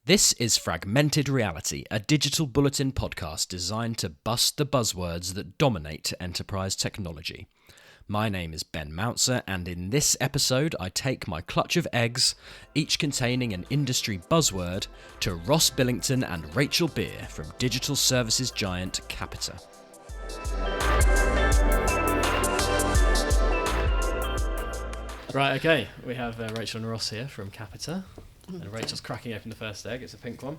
This is Fragmented Reality, a digital bulletin podcast designed to bust the buzzwords that dominate enterprise technology. My name is Ben Mouncer, and in this episode I take my clutch of eggs, each containing an industry buzzword, to Ross Billington and Rachael Beer from digital services giant Capita. Right, okay, we have Rachael and Ross here from Capita. And Rachel's cracking open the first egg. It's a pink one.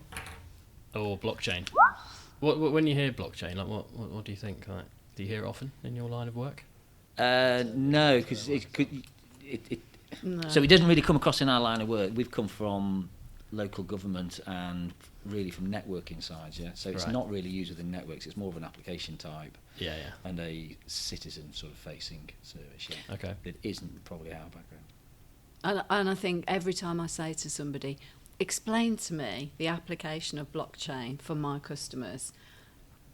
Oh, blockchain. What when you hear blockchain, like what do you think? Like, do you hear it often in your line of work? No, because No. So it doesn't really come across in our line of work. We've come from local government and really from networking sides, yeah. So it's Right. not really used within networks. It's more of an application type Yeah. and a citizen sort of facing service. Yeah. Okay. That isn't probably our background. And I think every time I say to somebody, explain to me the application of blockchain for my customers,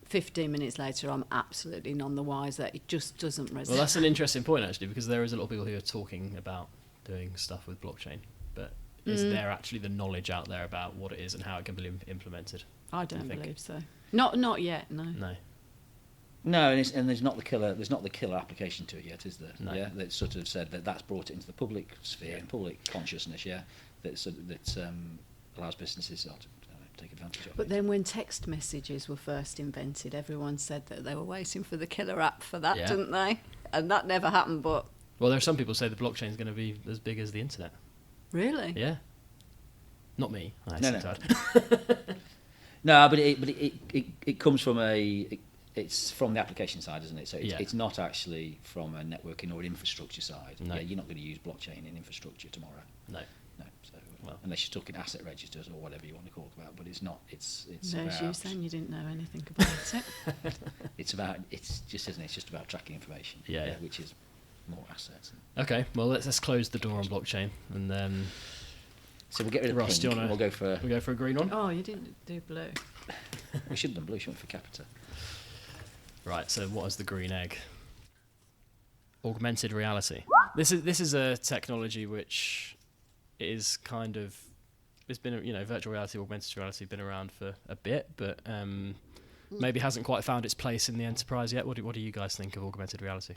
15 minutes later I'm absolutely none the wiser. It just doesn't resonate. Well, that's an interesting point actually, because there is a lot of people who are talking about doing stuff with blockchain, but is there actually the knowledge out there about what it is and how it can be implemented? I don't think? believe so. Not yet, no. No. No, and there's not the killer application to it yet, is there? No. Yeah, that sort of said that's brought it into the public sphere and public consciousness. Yeah, that allows businesses to take advantage of. But it. then when text messages were first invented, everyone said that they were waiting for the killer app for that, Yeah. didn't they? And that never happened, but Well, there are some people who say the blockchain is going to be as big as the internet. really? Yeah. Not me. No. No, but it comes from it's from the application side, isn't it? So it's not actually from a networking or an infrastructure side. No. Yeah, you're not going to use blockchain in infrastructure tomorrow. No. No. So Well. unless you're talking asset registers or whatever you want to call it about, but it's not. It's There's you about, saying you didn't know anything about it. it's just about tracking information. Yeah. Which is more assets. Okay. Well, let's close the door on blockchain, and then So we'll get rid of Ross, pink. do you wanna- We'll go for. we go for a green one. Oh, you didn't do blue. We should have done blue. Should we for Capita? Right, so what is the green egg? Augmented reality. This is a technology which is kind of, it's been, virtual reality, augmented reality, been around for a bit, but maybe hasn't quite found its place in the enterprise yet. What do you guys think of augmented reality?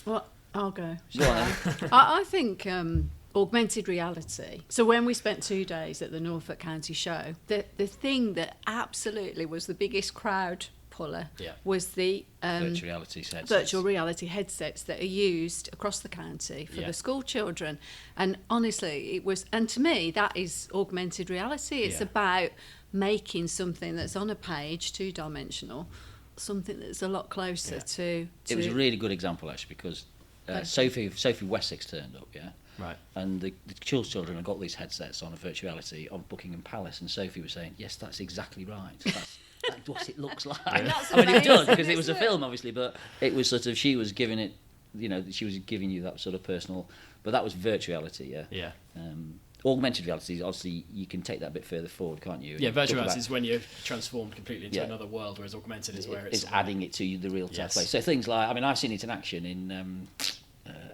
Well, I'll go. Go on. I think augmented reality. So when we spent 2 days at the Norfolk County Show, the thing that absolutely was the biggest crowd puller was the Virtual reality headsets. virtual reality headsets that are used across the county for the school children. And honestly, it was, and to me, that is augmented reality. It's about making something that's on a page, 2-dimensional, something that's a lot closer to. It was a really good example actually because Sophie Wessex turned up, yeah. Right. And the children had got these headsets on a virtuality of Buckingham Palace, and Sophie was saying, "Yes, that's exactly right. That's what it looks like." That's I mean, it does amazing, because it was a isn't it? film, obviously, but it was sort of she was giving it, she was giving you that sort of personal. But that was virtuality, yeah. Yeah. Augmented reality, obviously, you can take that a bit further forward, can't you? Yeah, virtual Talk reality about- is when you're transformed completely into Yeah. another world, whereas augmented is where it's adding it to the real time Yes. place. So things like, I mean, I've seen it in action in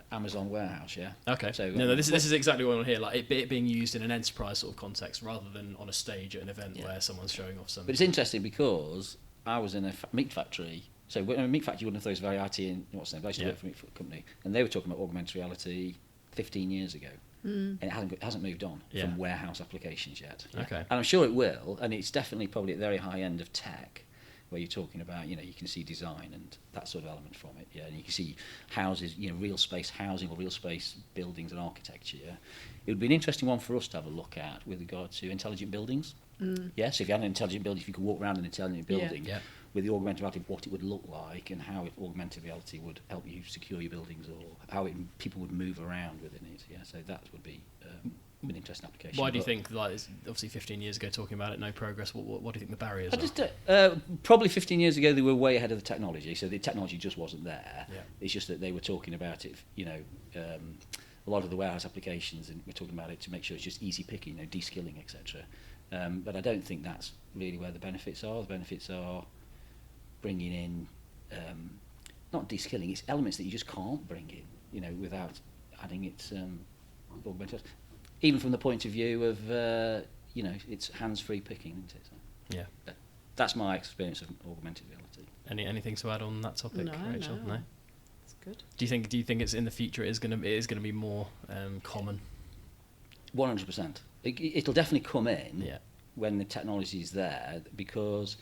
Amazon warehouse, yeah. Okay. So, No, this is exactly what I want to hear. Like it being used in an enterprise sort of context, rather than on a stage at an event where someone's showing off something. But it's interesting because I was in a meat factory. So when a meat factory, one of those very IT and what's the name? I used to work for a meat company, and they were talking about augmented reality 15 years ago, and it hasn't moved on from warehouse applications yet. Yeah? Okay. And I'm sure it will, and it's definitely probably at the very high end of tech, where you're talking about, you can see design and that sort of element from it, yeah, and you can see houses, real space housing or real space buildings and architecture, yeah. It would be an interesting one for us to have a look at with regard to intelligent buildings. Yeah, so if you had an intelligent building, if you could walk around an intelligent building with the augmented reality, what it would look like and how augmented reality would help you secure your buildings or how people would move around within it, yeah, so that would be an interesting application. Why do you think, like, it's obviously 15 years ago talking about it, no progress, what do you think the barriers I are? just probably 15 years ago they were way ahead of the technology, so the technology just wasn't there. Yeah. It's just that they were talking about it, a lot of the warehouse applications, and we're talking about it to make sure it's just easy picking, de-skilling, etc. But I don't think that's really where the benefits are. The benefits are bringing in, not de-skilling, it's elements that you just can't bring in, without adding it augmented. Even from the point of view of it's hands-free picking, isn't it? So, Yeah. That's my experience of augmented reality. Anything to add on that topic, Rachel? No. It's good. Do you think it's in the future it is going to be more common? 100%. It'll definitely come in when the technology is there, because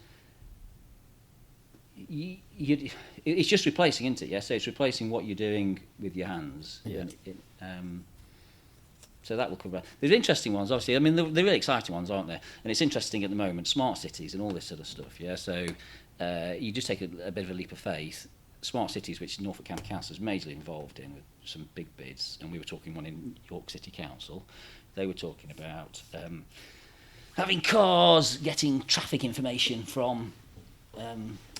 it's just replacing, isn't it? Yeah, so it's replacing what you're doing with your hands. Yeah. So that will cover. There's interesting ones, obviously. I mean, they're really exciting ones, aren't there? And it's interesting at the moment, smart cities and all this sort of stuff. Yeah, so you just take a bit of a leap of faith. Smart cities, which Norfolk County Council is majorly involved in with some big bids, and we were talking one in York City Council. They were talking about having cars getting traffic information from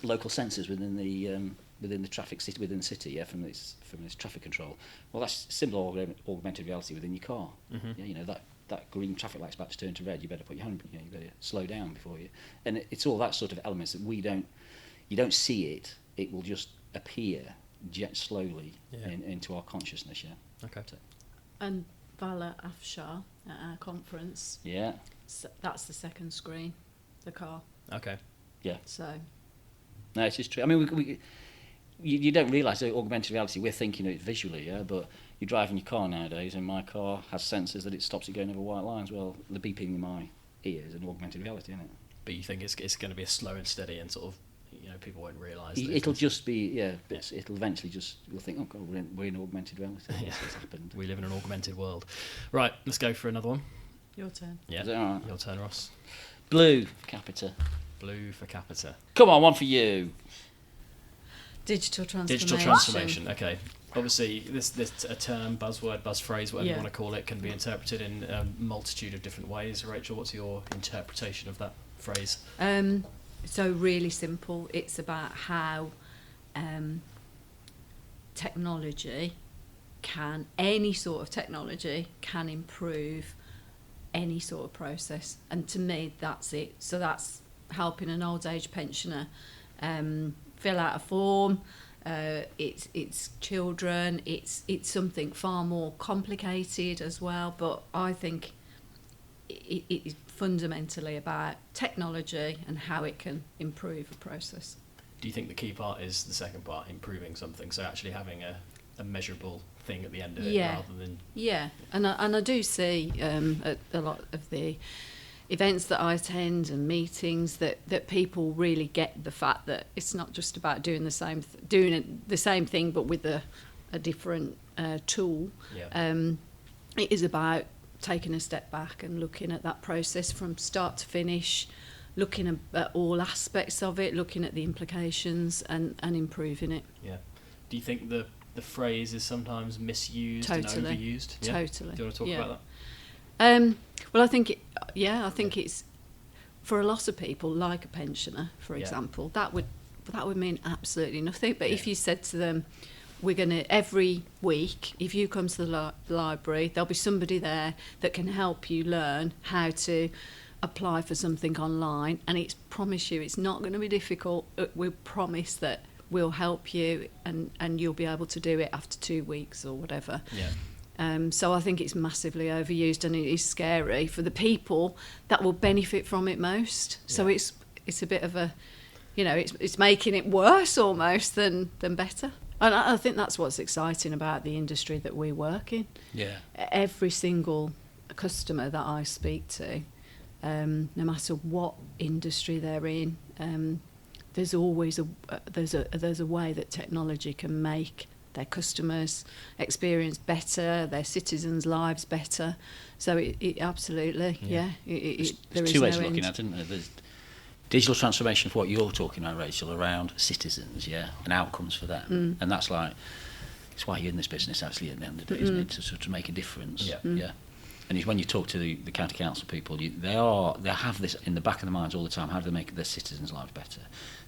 local sensors within the traffic city, within the city, yeah, from this traffic control. Well, that's similar augmented reality within your car. Mm-hmm. Yeah, that green traffic light's about to turn to red. You better put your hand, you better slow down before you. And it's all that sort of elements that you don't see it. It will just appear slowly into our consciousness. Yeah. Okay. So. And Vala Afshar at our conference. Yeah. So that's the second screen, the car. Okay. Yeah. So. No, it's just true. I mean, you don't realise that augmented reality. We're thinking it visually, yeah, but you're driving your car nowadays, and my car has sensors that it stops it going over white lines. Well, the beeping in my ear is an augmented reality, isn't it? But you think it's going to be a slow and steady, and sort of, people won't realise. It'll just be, it'll eventually we'll think, oh God, we're in augmented reality. Yeah. This has happened. We live in an augmented world. Right, let's go for another one. Your turn. Yeah. Is that all right? Your turn, Ross. Blue for Capita. Blue for Capita. Come on, one for you. Digital transformation. Digital transformation. Okay. Obviously, this a term, buzzword, buzz phrase, whatever you want to call it, can be interpreted in a multitude of different ways. Rachel, what's your interpretation of that phrase? So really simple. It's about how any sort of technology can improve any sort of process. And to me, that's it. So that's helping an old age pensioner fill out a form. It's children. It's something far more complicated as well. But I think it is fundamentally about technology and how it can improve a process. Do you think the key part is the second part, improving something? So actually having a measurable thing at the end of it, rather than... Yeah, and I do see at a lot of the events that I attend and meetings that people really get the fact that it's not just about doing the same thing but with a different tool. Yeah. It is about taking a step back and looking at that process from start to finish, looking at all aspects of it, looking at the implications and improving it. Yeah. Do you think the phrase is sometimes misused Totally. and overused? Yeah? Totally. Do you want to talk about that? Well, I think it's for a lot of people, like a pensioner, for example, that would mean absolutely nothing. But if you said to them, we're going to, every week, if you come to the library, there'll be somebody there that can help you learn how to apply for something online, and promise you it's not going to be difficult. We promise that we'll help you and you'll be able to do it after 2 weeks or whatever. Yeah. So I think it's massively overused, and it is scary for the people that will benefit from it most. So it's a bit of a, it's making it worse almost than better. And I think that's what's exciting about the industry that we work in. Yeah. Every single customer that I speak to, no matter what industry they're in, there's always there's a way that technology can make their customers' experience better, their citizens' lives better. So it absolutely, there's two ways of looking at it, isn't there? There's digital transformation for what you're talking about, Rachel, around citizens, and outcomes for them. And that's it's why you're in this business, actually, at the end of the day, isn't it? To sort of make a difference. Yeah. And when you talk to the county council people, they have this in the back of their minds all the time. How do they make their citizens' lives better?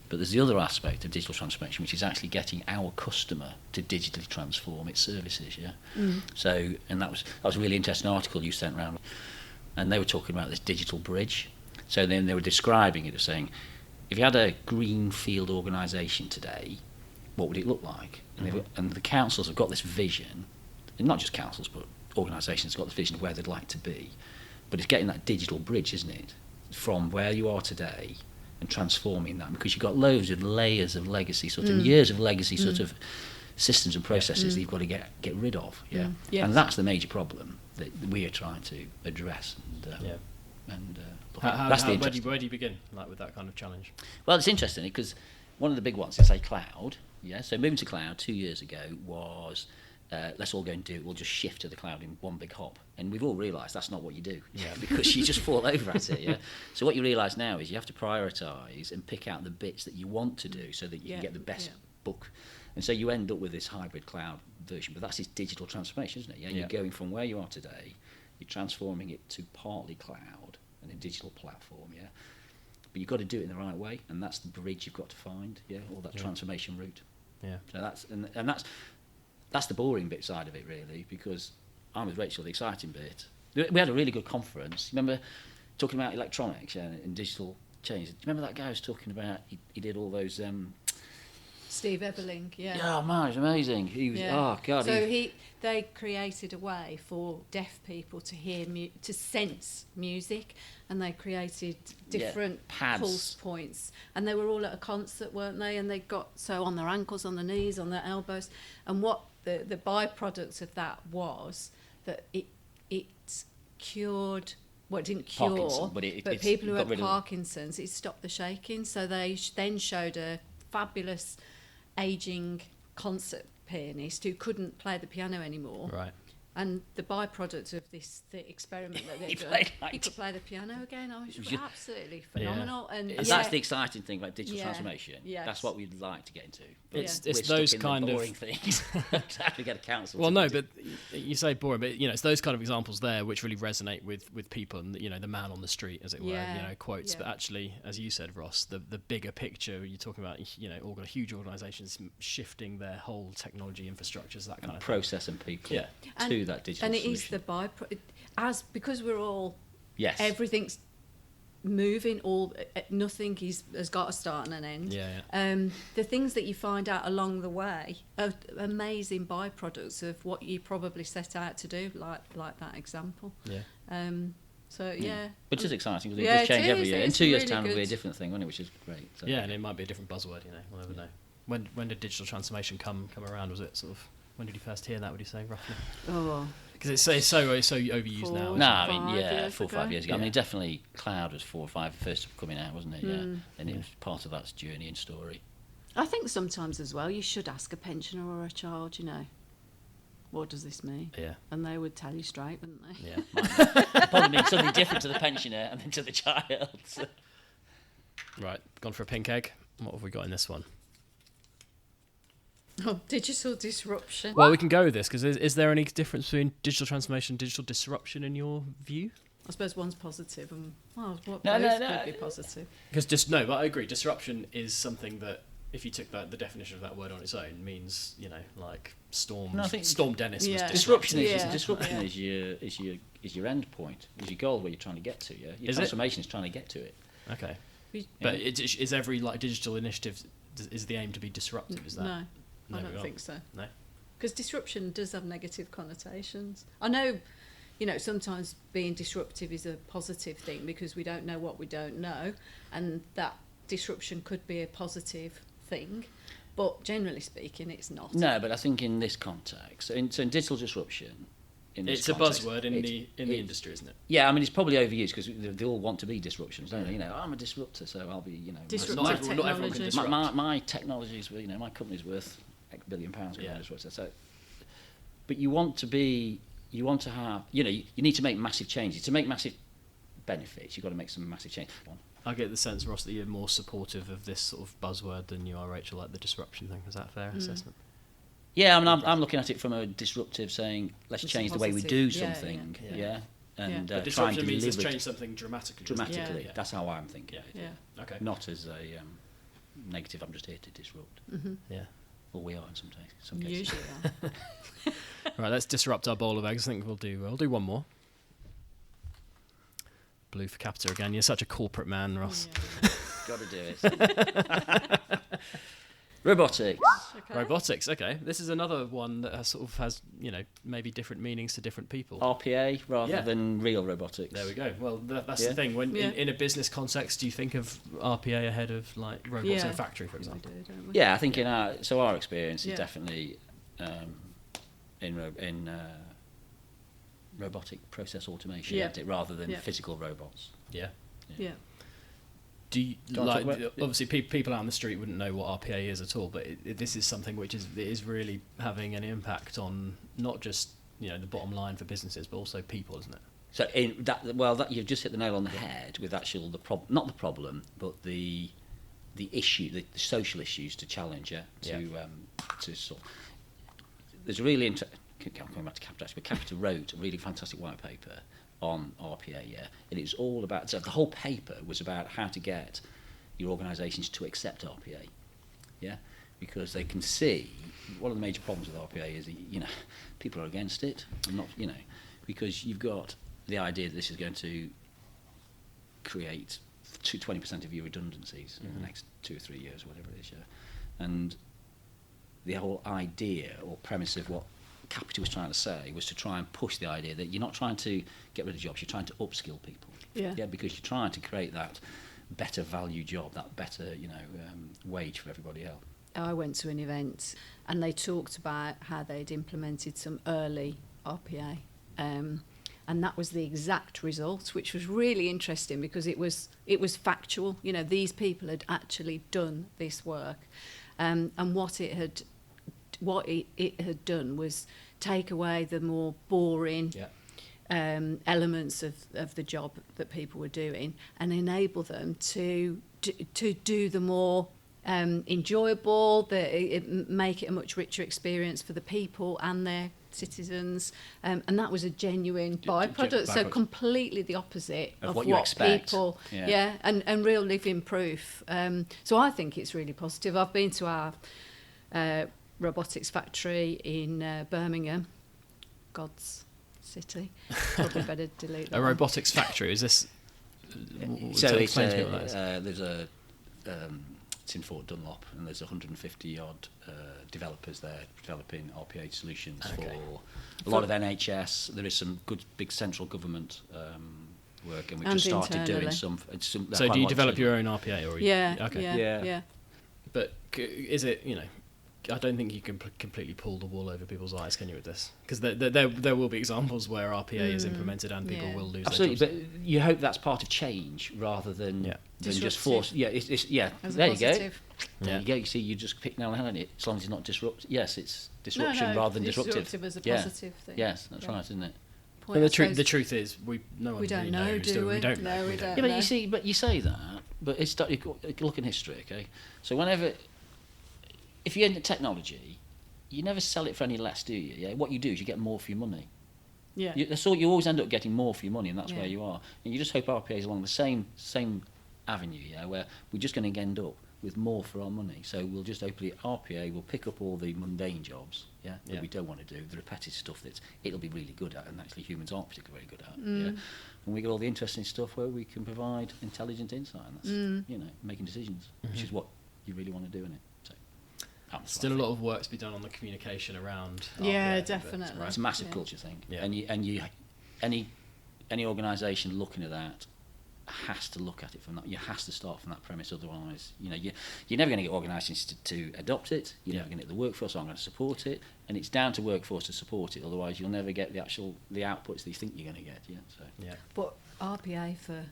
But there's the other aspect of digital transformation, which is actually getting our customer to digitally transform its services. So, and that was a really interesting article you sent around, and they were talking about this digital bridge. So then they were describing it as saying, if you had a greenfield organisation today, what would it look like? And the councils have got this vision, and not just councils, but organisations have got this vision of where they'd like to be. But it's getting that digital bridge, isn't it, from where you are today and transforming that, because you've got loads of layers of legacy, sort of years of legacy, sort of systems and processes that you've got to get rid of. Yeah, Yes. And that's the major problem that we are trying to address. Where do you begin, like, with that kind of challenge? Well, it's interesting because one of the big ones is, say, cloud. Yeah, so moving to cloud 2 years ago was let's all go and do it. We'll just shift to the cloud in one big hop, and we've all realised that's not what you do. Yeah. Because you just fall over at it. Yeah. So what you realise now is you have to prioritise and pick out the bits that you want to do so that you can get the best book. And so you end up with this hybrid cloud version, but that's this digital transformation, isn't it? Yeah. You're going from where you are today, you're transforming it to partly cloud and a digital platform. Yeah. But you've got to do it in the right way, and that's the bridge you've got to find. Yeah. Or that transformation route. Yeah. So that's the boring bit side of it, really, because I'm with Rachel, the exciting bit. We had a really good conference. Remember talking about electronics and digital change? Do you remember that guy who was talking about, he did all those... Steve Eberling, yeah. Oh, man, it was amazing. He was, oh, God. So they created a way for deaf people to hear, to sense music, and they created different pulse points. And they were all at a concert, weren't they? And they got on their ankles, on their knees, on their elbows. And what the byproduct of that was that it cured... Well, it didn't cure, but people who had Parkinson's, it stopped the shaking. So they then showed a fabulous ageing concert pianist who couldn't play the piano anymore. Right. And the byproduct of the experiment that they've done, he could play the piano again. It was absolutely phenomenal. Yeah. And that's the exciting thing about digital transformation. Yes. That's what we'd like to get into. But it's those kind of boring things. We get a council. Well, no, but you say boring, but it's those kind of examples there which really resonate with people, and the man on the street, as it were, quotes. But actually, as you said, Ross, the bigger picture, you're talking about, huge organisations shifting their whole technology infrastructures, that kind of process thing. And people to that digital and it solution. is the byproduct, because we're all everything's moving, nothing has got a start and an end. The things that you find out along the way are amazing byproducts of what you probably set out to do, like that example. Which is exciting, because it does change every year. In 2 years' time, really it'll be a different thing, won't it? Which is great. So. And it might be a different buzzword. We'll never know. When did digital transformation come around? Was it sort of, when did you first hear that, would you say, roughly? Because it's so overused now. No, I mean, 4 or 5 years ago. Yeah. I mean, definitely cloud was 4 or 5 first coming out, wasn't it? Yeah. And it was part of that journey and story. I think sometimes as well, you should ask a pensioner or a child, what does this mean? Yeah. And they would tell you straight, wouldn't they? Yeah. Probably mean something different to the pensioner and then to the child. Right, gone for a pink egg. What have we got in this one? Oh, digital disruption. Well, we can go with this, because is there any difference between digital transformation and digital disruption in your view? I suppose one's positive and both could be positive. Because but I agree. Disruption is something that, if you took the definition of that word on its own, means like Storm Dennis was disruption. Disruption is your end point, is your goal where you're trying to get to. Yeah, your transformation is trying to get to it. Okay, but is every digital initiative, is the aim to be disruptive? Is that? No, I don't think so. No? Because disruption does have negative connotations. I know, sometimes being disruptive is a positive thing because we don't know what we don't know, and that disruption could be a positive thing, but generally speaking, it's not. No, but I think in this context, so in digital disruption... It's a buzzword in the industry, isn't it? Yeah, I mean, it's probably overused because they all want to be disruptions, don't they? I'm a disruptor, so I'll be, Disruptive technology. Not everyone can disrupt. My technology's, my company's worth X billion pounds. So, but you want to have, you need to make massive changes. To make massive benefits, you've got to make some massive change. I get the sense, Ross, that you're more supportive of this sort of buzzword than you are, Rachel, like the disruption thing. Is that a fair assessment? Yeah, I mean, I'm looking at it from a disruptive, saying let's change the way we do something. And disruption means let's change something dramatically. Yeah. That's how I'm thinking. Yeah. Okay. Not as a negative. I'm just here to disrupt. Mm-hmm. Yeah. Well, we are in some cases. Usually are. Right, let's disrupt our bowl of eggs. I think we'll do one more. Blue for Capita again. You're such a corporate man, Ross. Yeah. Got to do it. Robotics. Okay. Robotics. Okay, this is another one that has maybe different meanings to different people. RPA rather than real robotics. There we go. Well, that's the thing. When in a business context, do you think of RPA ahead of like robots in a factory, for example? We do, don't we? Yeah, I think our experience is definitely in robotic process automation, isn't it, rather than physical robots. Yeah. Do you obviously people out on the street wouldn't know what RPA is at all, but this is something which is really having an impact on not just the bottom line for businesses, but also people, isn't it? So you've just hit the nail on the head with actual not the problem, but the issue, the social issues to challenge. To solve. There's a really coming back to Capita, but Capita wrote a really fantastic white paper on RPA, and it's all about. So the whole paper was about how to get your organisations to accept RPA, because they can see one of the major problems with RPA is that, people are against it, not because you've got the idea that this is going to create 20% of your redundancies in the next 2 or 3 years, whatever it is, and the whole idea or premise of what Capita was trying to say was to try and push the idea that you're not trying to get rid of jobs, you're trying to upskill people. Because you're trying to create that better value job, that better wage for everybody else. I went to an event and they talked about how they'd implemented some early RPA, and that was the exact result, which was really interesting because it was factual. These people had actually done this work, and what it had done was take away the more boring elements of the job that people were doing and enable them to do the more enjoyable, make it a much richer experience for the people and their citizens, and that was a genuine byproduct. So completely the opposite of what you expect. People, and real living proof. So I think it's really positive. I've been to our robotics factory in Birmingham, God's city. Probably better delete that. A robotics factory, is this? So explain to me what that is. There's it's in Fort Dunlop, and there's 150 odd developers there developing RPA solutions for a lot of NHS. There is some good big central government work, and we've just started doing some. So do you develop your own RPA, or yeah. But is it I don't think you can completely pull the wool over people's eyes, can you, with this? Because there will be examples where RPA is implemented and people will lose their jobs. But you hope that's part of change rather than just force. Yeah, it's there you go. There you go. You see, you just pick nail on the head on it. As long as it's not disruptive. Yes, it's disruption rather than disruptive. Disruptive as a positive thing. Yes, that's right, isn't it? But the truth is, no one really knows, do we? We don't know. We don't yeah, but you say that, but it's look in history, okay? So if you're into technology, you never sell it for any less, do you? Yeah. What you do is you get more for your money. Yeah. You always end up getting more for your money, and that's where you are. And you just hope RPA is along the same avenue, where we're just going to end up with more for our money. So we'll just hopefully RPA will pick up all the mundane jobs, that we don't want to do, the repetitive stuff that it'll be really good at, and actually humans aren't particularly very good at. And we get all the interesting stuff where we can provide intelligent insight, and that's making decisions, which is what you really want to do in it. Still a lot of work to be done on the communication around. Yeah, definitely. It's a massive culture thing, any organisation looking at that has to look at it from that. You has to start from that premise. Otherwise, you're never going to get organisations to adopt it. You're never going to get the workforce who are going to support it, and it's down to workforce to support it. Otherwise, you'll never get the outputs that you think you're going to get. But RPA for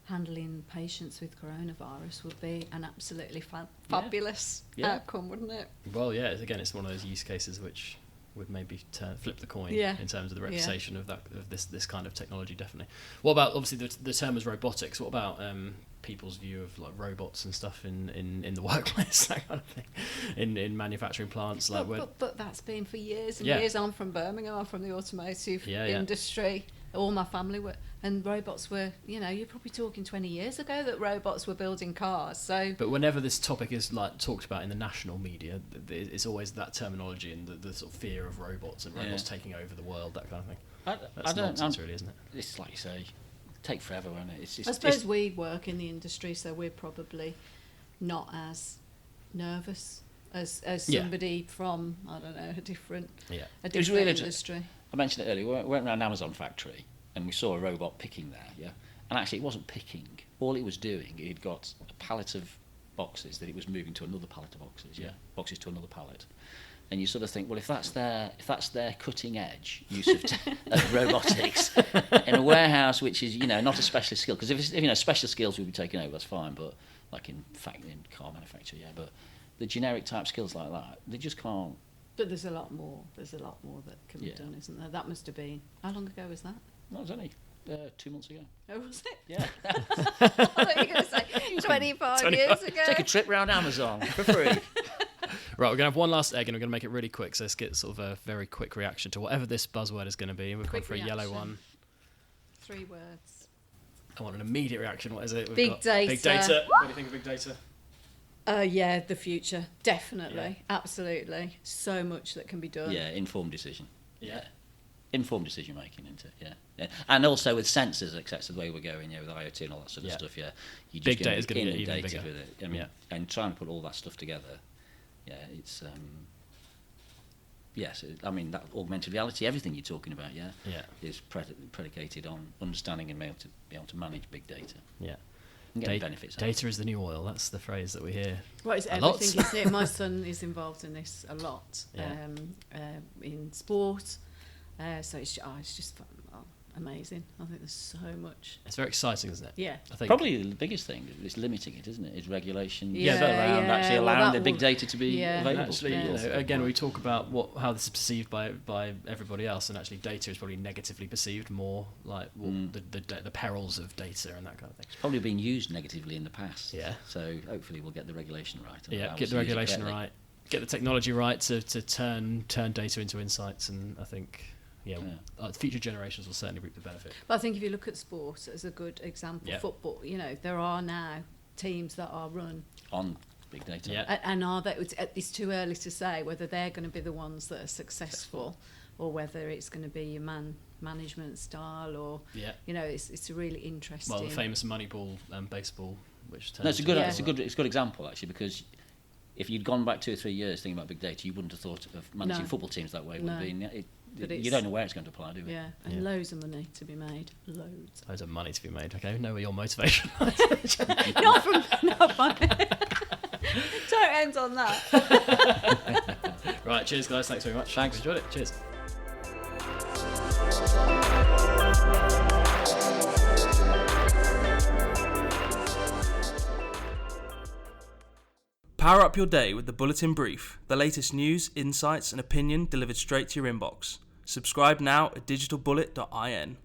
handling patients with coronavirus would be an absolutely fabulous outcome, wouldn't it? Well, it's one of those use cases which would maybe flip the coin in terms of the reputation of this kind of technology. Definitely. What about, obviously the term is robotics? What about people's view of like robots and stuff in the workplace, that kind of thing, in manufacturing plants? But that's been for years and years. I'm from Birmingham. I'm from the automotive industry. All my family were, and robots were, you're probably talking 20 years ago that robots were building cars. So, but whenever this topic is like talked about in the national media, it's always that terminology and the sort of fear of robots and robots taking over the world, that kind of thing. That's nonsense, really, isn't it? It's like you say, take forever, won't it? I suppose we work in the industry, so we're probably not as nervous as somebody from, I don't know, a different really industry. I mentioned it earlier. We went around an Amazon factory and we saw a robot picking there, yeah? And actually it wasn't picking. All it was doing, it had got a pallet of boxes that it was moving to another pallet of boxes, boxes to another pallet. And you sort of think, well, if that's their cutting edge use of robotics in a warehouse, which is, you know, not a specialist skill, because if it's, you know, specialist skills will be taken over, that's fine, but like in car manufacture, but the generic type skills like that, they just can't. But there's a lot more. There's a lot more that can be done, isn't there? That must have been, how long ago was that? That was only 2 months ago. Oh, was it? Yeah. I thought you were going to say 25 years ago. Take a trip round Amazon for free. Right, we're going to have one last egg and we're going to make it really quick, so let's get sort of a very quick reaction to whatever this buzzword is going to be. We've gone for a yellow one. 3 words. I want an immediate reaction. What is it? Big data. Big data. What do you think of big data? Yeah, the future. Definitely. Absolutely. So much that can be done. Yeah, informed decision. Yeah. Informed decision making, isn't it? Yeah. And also with sensors, etc., the way we're going, with IoT and all that sort of stuff, you just big data is going to get even bigger with it. I mean, and trying to put all that stuff together, it's yes, I mean that augmented reality, everything you're talking about, is predicated on understanding and being able to manage big data. Yeah. And getting benefits. Data is the new oil. That's the phrase that we hear. Well, it's everything, isn't it? My son is involved in this a lot, in sport. So it's just amazing. I think there's so much. It's very exciting, isn't it? Yeah. I think probably the biggest thing is limiting it, isn't it? Is regulation. Around actually allowing the big data to be available. Actually, you know, again, we talk about how this is perceived by everybody else, and actually, data is probably negatively perceived more, like the perils of data and that kind of thing. It's probably been used negatively in the past. Yeah. So hopefully, we'll get the regulation right. Yeah, get the regulation right, get the technology right to turn data into insights, and I think. Future generations will certainly reap the benefit. But I think if you look at sport as a good example, football, you know, there are now teams that are run on big data. Yeah. And it's too early to say whether they're going to be the ones that are successful or whether it's going to be your management style or, you know, it's a really interesting. Well, the famous Moneyball baseball, which it's a good example, actually, because if you'd gone back 2 or 3 years thinking about big data, you wouldn't have thought of managing football teams that way. You don't know where it's going to apply, do we? Yeah, and loads of money to be made. Loads of money to be made. Okay, know your motivation. not from. Don't end on that. Right, cheers, guys. Thanks very much. Thanks. Enjoyed it. Cheers. Power up your day with the Bulletin Brief, the latest news, insights and opinion delivered straight to your inbox. Subscribe now at digitalbullet.in.